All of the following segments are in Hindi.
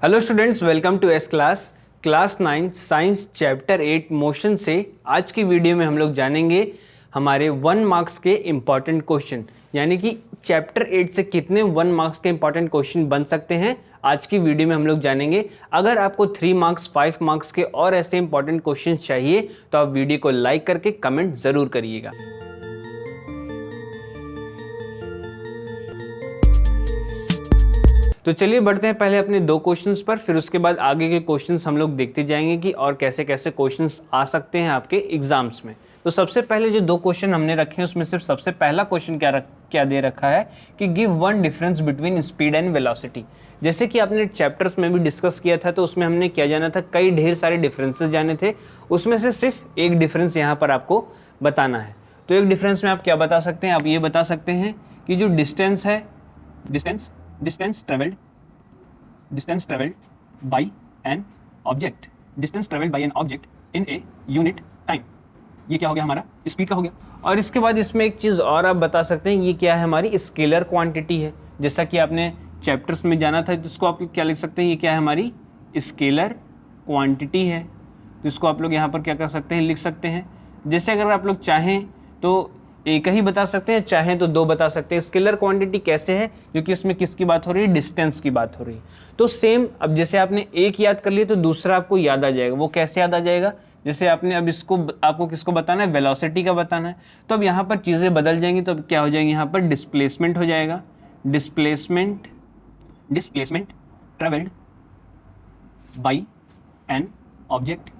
Hello students, welcome to S class 9 science chapter 8 motion से आज की वीडियो में हम लोग जानेंगे हमारे 1 मार्क्स के इम्पॉर्टेंट क्वेश्चन, यानी कि चैप्टर 8 से कितने 1 मार्क्स के इम्पॉर्टेंट क्वेश्चन बन सकते हैं। आज की वीडियो में हम लोग जानेंगे। अगर आपको 3 मार्क्स 5 मार्क्स के और ऐसे इंपॉर्टेंट क्वेश्चन चाहिए तो आप वीडियो को लाइक करके कमेंट ज़रूर करिएगा। तो चलिए बढ़ते हैं पहले अपने 2 क्वेश्चंस पर, फिर उसके बाद आगे के क्वेश्चंस हम लोग देखते जाएंगे कि और कैसे कैसे क्वेश्चंस आ सकते हैं आपके एग्जाम्स में। तो सबसे पहले जो 2 क्वेश्चन हमने रखे हैं उसमें सिर्फ सबसे पहला क्वेश्चन क्या दे रखा है कि give one difference between speed and velocity. जैसे कि आपने चैप्टर्स में भी डिस्कस किया था तो उसमें हमने क्या जाना था, कई ढेर सारे डिफरेंसेस जाने थे, उसमें से सिर्फ एक डिफरेंस यहाँ पर आपको बताना है। तो एक डिफरेंस में आप क्या बता सकते हैं, आप ये बता सकते हैं कि जो डिस्टेंस है, distance traveled by an object in a unit time, ये क्या हो गया, हमारा स्पीड का हो गया। और इसके बाद इसमें एक चीज़ और आप बता सकते हैं, ये क्या है, हमारी स्केलर क्वांटिटी है। जैसा कि आपने चैप्टर्स में जाना था तो इसको आप क्या लिख सकते हैं, ये क्या है, हमारी स्केलर क्वांटिटी है। तो इसको आप लोग यहाँ पर क्या कर सकते हैं, लिख सकते हैं। जैसे अगर आप लोग चाहें तो एक ही बता सकते हैं, चाहें तो 2 बता सकते हैं। स्केलर क्वांटिटी कैसे है, क्योंकि इसमें किसकी बात हो रही है, डिस्टेंस की बात हो रही है। तो सेम, अब जैसे आपने एक याद कर लिया तो दूसरा आपको याद आ जाएगा। वो कैसे याद आ जाएगा, जैसे आपने अब इसको आपको किसको बताना है, वेलोसिटी का बताना है। तो अब यहाँ पर चीज़ें बदल जाएंगी, तो अब क्या हो जाएंगी, यहाँ पर डिस्प्लेसमेंट हो जाएगा। Displacement travelled by an object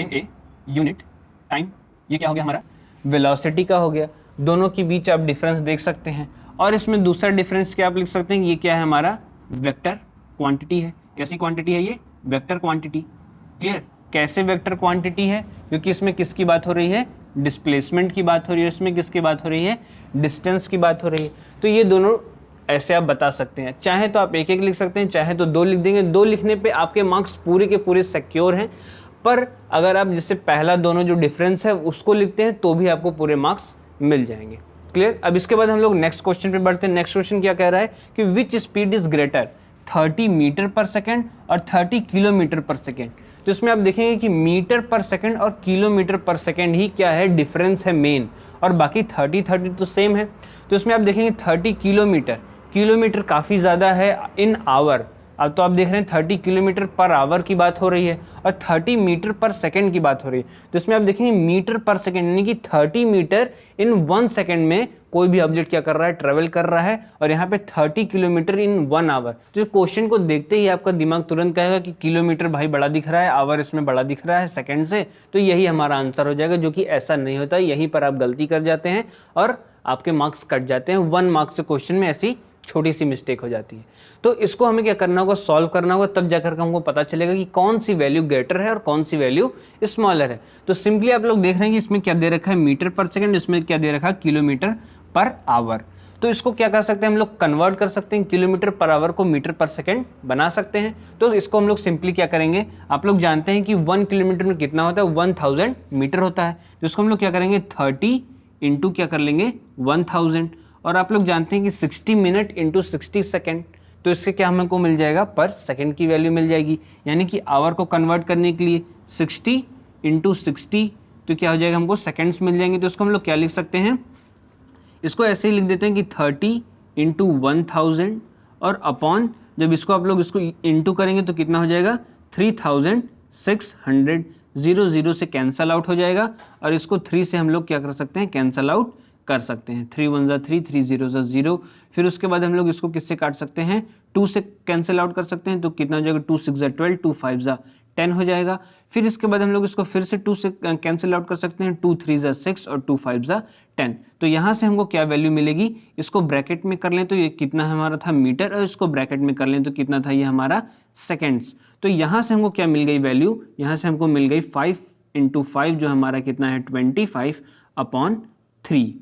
in a unit time, ये क्या हो गया, हमारा वेलोसिटी का हो गया। दोनों के बीच आप डिफरेंस देख सकते हैं। और इसमें दूसरा डिफरेंस क्या आप लिख सकते हैं, ये क्या है, हमारा वेक्टर क्वांटिटी है। कैसी क्वांटिटी है, ये वेक्टर क्वांटिटी। क्लियर, कैसे वेक्टर क्वांटिटी है, क्योंकि इसमें किसकी बात हो रही है, डिस्प्लेसमेंट की बात हो रही है। इसमें किसकी बात हो रही है, डिस्टेंस की बात हो रही है। तो ये दोनों ऐसे आप बता सकते हैं। चाहे तो आप एक एक लिख सकते हैं, चाहे तो 2 लिख देंगे। 2 लिखने पे आपके मार्क्स पूरे के पूरे सिक्योर हैं। पर अगर आप जैसे पहला दोनों जो डिफरेंस है उसको लिखते हैं तो भी आपको पूरे मार्क्स मिल जाएंगे। क्लियर। अब इसके बाद हम लोग नेक्स्ट क्वेश्चन पे बढ़ते हैं। नेक्स्ट क्वेश्चन क्या कह रहा है कि which speed is greater, 30 metre per second और 30 किलोमीटर पर सेकेंड। तो इसमें आप देखेंगे कि मीटर पर सेकेंड और किलोमीटर पर सेकेंड ही क्या है, डिफरेंस है मेन, और बाकी 30 तो सेम है। तो इसमें आप देखेंगे 30 किलोमीटर काफ़ी ज़्यादा है इन आवर। अब तो आप देख रहे हैं 30 किलोमीटर पर आवर की बात हो रही है और 30 मीटर पर सेकंड की बात हो रही है। तो इसमें आप देखेंगे मीटर पर सेकंड, यानी कि 30 मीटर इन 1 सेकंड में कोई भी ऑब्जेक्ट क्या कर रहा है, ट्रेवल कर रहा है। और यहाँ पे 30 किलोमीटर इन 1 आवर। तो क्वेश्चन को देखते ही आपका दिमाग तुरंत कहेगा कि किलोमीटर भाई बड़ा दिख रहा है, आवर इसमें बड़ा दिख रहा है सेकंड से, तो यही हमारा आंसर हो जाएगा, जो कि ऐसा नहीं होता। यहीं पर आप गलती कर जाते हैं और आपके मार्क्स कट जाते हैं। 1 मार्क्स से क्वेश्चन में ऐसी छोटी सी मिस्टेक हो जाती है। तो इसको हमें क्या करना होगा, सॉल्व करना होगा, तब जाकर हमको पता चलेगा कि कौन सी वैल्यू ग्रेटर है और कौन सी वैल्यू स्मॉलर है। तो सिंपली आप लोग देख रहे हैं कि इसमें क्या दे रखा है, मीटर पर सेकंड, इसमें क्या दे रखा है, किलोमीटर पर आवर। तो इसको क्या कर सकते हैं, हम लोग कन्वर्ट कर सकते हैं, किलोमीटर पर आवर को मीटर पर सेकंड बना सकते हैं। तो इसको हम लोग सिंपली क्या करेंगे, आप लोग जानते हैं कि 1 किलोमीटर में कितना होता है, 1000 मीटर होता है। तो इसको हम लोग क्या करेंगे, 30 इंटू क्या कर लेंगे, 1000। और आप लोग जानते हैं कि 60 मिनट इंटू 60 सेकेंड, तो इससे क्या हमको मिल जाएगा, पर सेकेंड की वैल्यू मिल जाएगी। यानी कि आवर को कन्वर्ट करने के लिए 60 इंटू 60, तो क्या हो जाएगा, हमको सेकेंड्स मिल जाएंगे। तो इसको हम लोग क्या लिख सकते हैं, इसको ऐसे ही लिख देते हैं कि 30 इंटू 1000 और अपॉन, जब इसको आप लोग इसको इंटू करेंगे तो कितना हो जाएगा, 3600। 0 से कैंसल आउट हो जाएगा और इसको 3 से हम लोग क्या कर सकते हैं, कैंसल आउट कर सकते हैं। 3 1 3, 3 0 0। फिर उसके बाद हम लोग इसको किससे काट सकते हैं, 2 से कैंसिल आउट कर सकते हैं। तो कितना हो जाएगा, 2 6 12, 2 5 10 हो जाएगा। फिर इसके बाद हम लोग इसको फिर से 2 से कैंसिल आउट कर सकते हैं, 2 3 6 और 2 5 10। तो यहाँ से हमको क्या वैल्यू मिलेगी, इसको ब्रैकेट में कर लें तो ये कितना हमारा था, मीटर, और इसको ब्रैकेट में कर लें तो कितना था, ये हमारा सेकेंड्स। तो यहाँ से हमको क्या मिल गई वैल्यू, यहाँ से हमको मिल गई 5 इंटू 5, जो हमारा कितना है, 25/3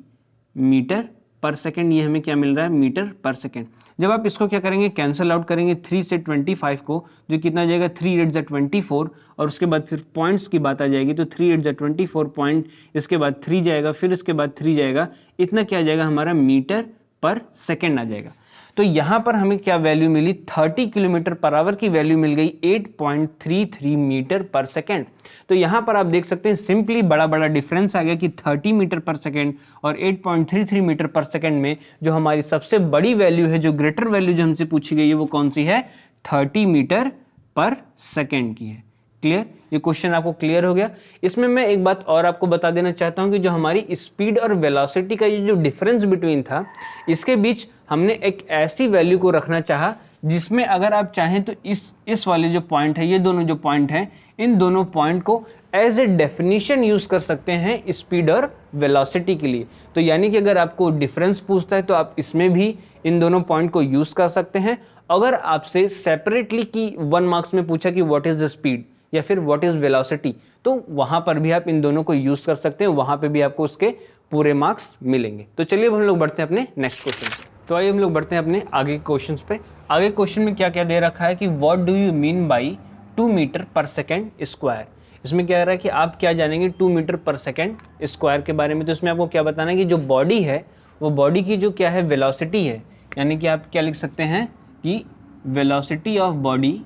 मीटर पर सेकेंड। ये हमें क्या मिल रहा है, मीटर पर सेकेंड। जब आप इसको क्या करेंगे, कैंसिल आउट करेंगे 3 से 25 को, जो कितना जाएगा, 3 8 24, और उसके बाद फिर पॉइंट्स की बात आ जाएगी। तो 3 8 24 पॉइंट, इसके बाद 3 जाएगा, फिर इसके बाद 3 जाएगा, इतना क्या आ जाएगा, हमारा मीटर पर सेकेंड आ जाएगा। तो यहाँ पर हमें क्या वैल्यू मिली, 30 किलोमीटर पर आवर की वैल्यू मिल गई 8.33 मीटर पर सेकेंड। तो यहाँ पर आप देख सकते हैं सिंपली बड़ा बड़ा डिफरेंस आ गया कि 30 मीटर पर सेकेंड और 8.33 मीटर पर सेकेंड में जो हमारी सबसे बड़ी वैल्यू है, जो ग्रेटर वैल्यू जो हमसे पूछी गई है, वो कौन सी है, 30 मीटर पर सेकेंड की है। क्लियर, ये क्वेश्चन आपको क्लियर हो गया। इसमें मैं एक बात और आपको बता देना चाहता हूं कि जो हमारी स्पीड और वेलोसिटी का ये जो डिफरेंस बिटवीन था, इसके बीच हमने एक ऐसी वैल्यू को रखना चाहा जिसमें अगर आप चाहें तो इस वाले जो पॉइंट है, ये दोनों जो पॉइंट हैं, इन दोनों पॉइंट को एज ए डेफिनेशन यूज कर सकते हैं स्पीड और वेलोसिटी के लिए। तो यानी कि अगर आपको डिफरेंस पूछता है तो आप इसमें भी इन दोनों पॉइंट को यूज कर सकते हैं। अगर आपसे सेपरेटली की 1 मार्क्स में पूछा कि व्हाट इज द स्पीड या फिर व्हाट इज वेलोसिटी, तो वहां पर भी आप इन दोनों को यूज कर सकते हैं, वहां पे भी आपको उसके पूरे मार्क्स मिलेंगे। तो चलिए अब हम लोग बढ़ते हैं अपने नेक्स्ट क्वेश्चन पे। तो आइए हम लोग बढ़ते हैं अपने आगे क्वेश्चन पे। आगे क्वेश्चन में क्या क्या दे रखा है कि what do you mean by 2 metre per second square. इसमें क्या रहा है कि आप क्या जानेंगे 2 मीटर पर सेकेंड स्क्वायर के बारे में। तो इसमें आपको क्या बताना है कि जो बॉडी है, वो बॉडी की जो क्या है, वेलोसिटी है, यानी कि आप क्या लिख सकते हैं कि velocity of body,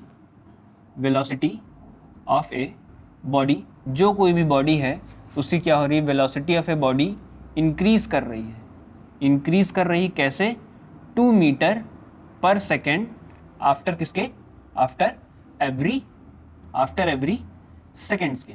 velocity of a body, जो कोई भी बॉडी है उसकी क्या हो रही है, velocity of a body increase कर रही है। इंक्रीज कर रही कैसे, 2 मीटर पर सेकेंड आफ्टर किसके, आफ्टर एवरी सेकेंड्स के।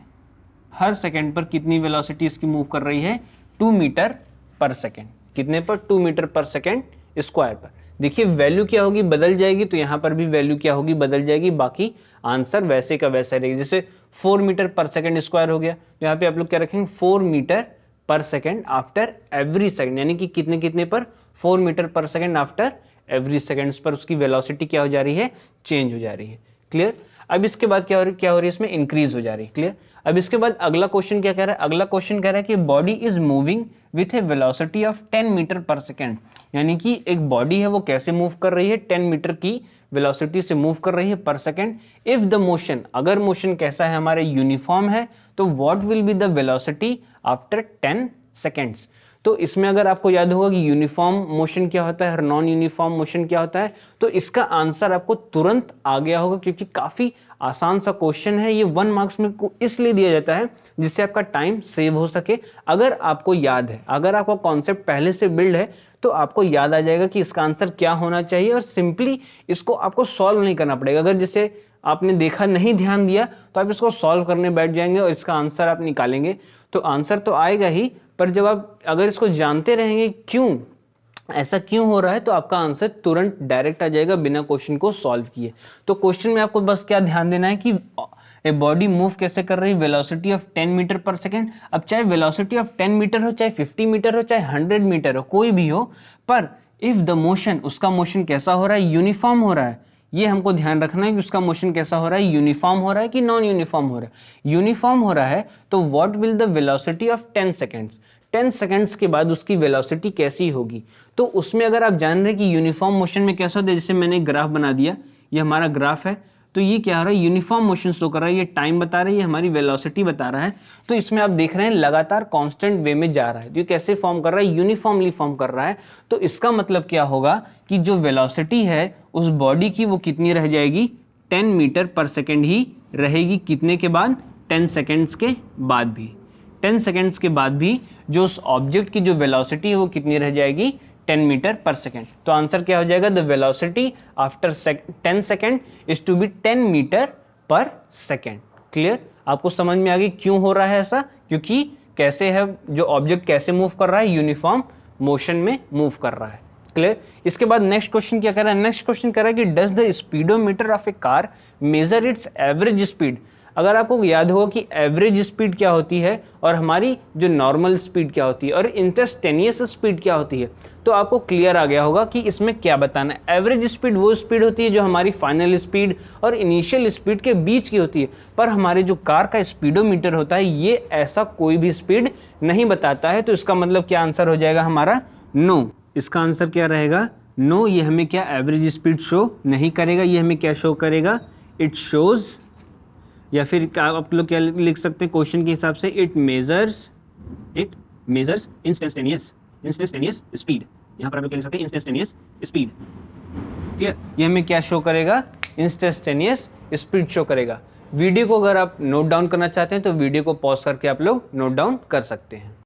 हर सेकेंड पर कितनी वेलोसिटी इसकी मूव कर रही है, 2 मीटर पर सेकेंड। कितने पर, 2 मीटर पर सेकेंड स्क्वायर पर। देखिए वैल्यू क्या होगी, बदल जाएगी, तो यहाँ पर भी वैल्यू क्या होगी, बदल जाएगी, बाकी आंसर वैसे का वैसा रहेगा। जैसे 4 मीटर पर सेकेंड स्क्वायर हो गया, तो यहाँ पे आप लोग क्या रखेंगे, 4 metre per second after every second, यानी कि कितने कितने पर, 4 metre per second after every seconds पर उसकी वेलोसिटी क्या हो जा रही है, चेंज हो जा रही है। क्लियर। अब इसके बाद क्या हो रही है, इसमें इंक्रीज हो जा रही है। क्लियर। अब इसके बाद अगला क्वेश्चन क्या कह रहा है, अगला क्वेश्चन कह रहा है कि body is moving with a velocity of 10 metre per second, यानी कि एक बॉडी है वो कैसे मूव कर रही है, 10 मीटर की वेलोसिटी से मूव कर रही है पर सेकेंड। इफ द मोशन, अगर मोशन कैसा है, हमारे यूनिफॉर्म है, तो what will be the velocity after 10 seconds. तो इसमें अगर आपको याद होगा कि यूनिफॉर्म मोशन क्या होता है और नॉन यूनिफॉर्म मोशन क्या होता है, तो इसका आंसर आपको तुरंत आ गया होगा, क्योंकि काफी आसान सा क्वेश्चन है। ये 1 मार्क्स में इसलिए दिया जाता है जिससे आपका टाइम सेव हो सके। अगर आपको याद है, अगर आपका कॉन्सेप्ट पहले से बिल्ड है, तो आपको याद आ जाएगा कि इसका आंसर क्या होना चाहिए, और सिंपली इसको आपको सॉल्व नहीं करना पड़ेगा। अगर जैसे आपने देखा, नहीं ध्यान दिया, तो आप इसको सॉल्व करने बैठ जाएंगे और इसका आंसर आप निकालेंगे, तो आंसर तो आएगा ही, पर जब आप अगर इसको जानते रहेंगे क्यों ऐसा क्यों हो रहा है, तो आपका आंसर तुरंत डायरेक्ट आ जाएगा बिना क्वेश्चन को सॉल्व किए। तो क्वेश्चन में आपको बस क्या ध्यान देना है कि ए बॉडी मूव कैसे कर रही है, velocity of 10 metre per second. अब चाहे वेलोसिटी ऑफ 10 मीटर हो, चाहे 50 मीटर हो, चाहे 100 मीटर हो, कोई भी हो, पर इफ द मोशन, उसका मोशन कैसा हो रहा है, यूनिफॉर्म हो रहा है। ये हमको ध्यान रखना है कि उसका मोशन कैसा हो रहा है, यूनिफॉर्म हो रहा है कि नॉन यूनिफॉर्म हो रहा है। यूनिफॉर्म हो रहा है तो what will the velocity of 10 seconds, 10 seconds के बाद उसकी वेलोसिटी कैसी होगी। तो उसमें अगर आप जान रहे हैं कि यूनिफॉर्म मोशन में कैसा होता है, जैसे मैंने ग्राफ बना दिया, ये हमारा ग्राफ है, तो ये क्या हो रहा है, यूनिफॉर्म मोशन शो कर रहा है, ये टाइम बता रहा है, ये हमारी वेलोसिटी बता रहा है। तो इसमें आप देख रहे हैं लगातार कांस्टेंट वे में जा रहा है, तो ये कैसे फॉर्म कर रहा है, यूनिफॉर्मली फॉर्म कर रहा है। तो इसका मतलब क्या होगा कि जो वेलोसिटी है उस बॉडी की, वो कितनी रह जाएगी, 10 मीटर पर सेकेंड ही रहेगी। कितने के बाद, 10 सेकेंड्स के बाद भी। 10 सेकेंड्स के बाद भी जो उस ऑब्जेक्ट की जो वेलोसिटी है वो कितनी रह जाएगी, 10 मीटर पर सेकेंड। तो आंसर क्या हो जाएगा, the velocity after 10 second is to be 10 metre per second. Clear. आपको समझ में आ गई क्यों हो रहा है ऐसा, क्योंकि कैसे है, जो ऑब्जेक्ट कैसे मूव कर रहा है, यूनिफॉर्म मोशन में मूव कर रहा है। क्लियर। इसके बाद नेक्स्ट क्वेश्चन क्या कर रहा है, नेक्स्ट क्वेश्चन कर रहा है कि does the speedometer of a car measure its average speed. अगर आपको याद होगा कि एवरेज स्पीड क्या होती है और हमारी जो नॉर्मल स्पीड क्या होती है और इंस्टेंटेनियस स्पीड क्या होती है, तो आपको क्लियर आ गया होगा कि इसमें क्या बताना है। एवरेज स्पीड वो स्पीड होती है जो हमारी फाइनल स्पीड और इनिशियल स्पीड के बीच की होती है, पर हमारे जो कार का स्पीडोमीटर होता है ये ऐसा कोई भी स्पीड नहीं बताता है। तो इसका मतलब क्या आंसर हो जाएगा हमारा, नो। इसका आंसर क्या रहेगा, नो। ये हमें क्या एवरेज स्पीड शो नहीं करेगा, ये हमें क्या शो करेगा, इट शोज, या फिर आप लोग क्या लिख सकते हैं क्वेश्चन के हिसाब से, इट मेजर्स इंस्टेंटेनियस स्पीड। यहाँ पर आप लोग क्या लिख सकते हैं, इंस्टेंटेनियस स्पीड। क्लियर? ये हमें क्या शो करेगा? इंस्टेंटेनियस स्पीड शो करेगा। वीडियो को अगर आप नोट डाउन करना चाहते हैं तो वीडियो को पॉज करके आप लोग नोट डाउन कर सकते हैं।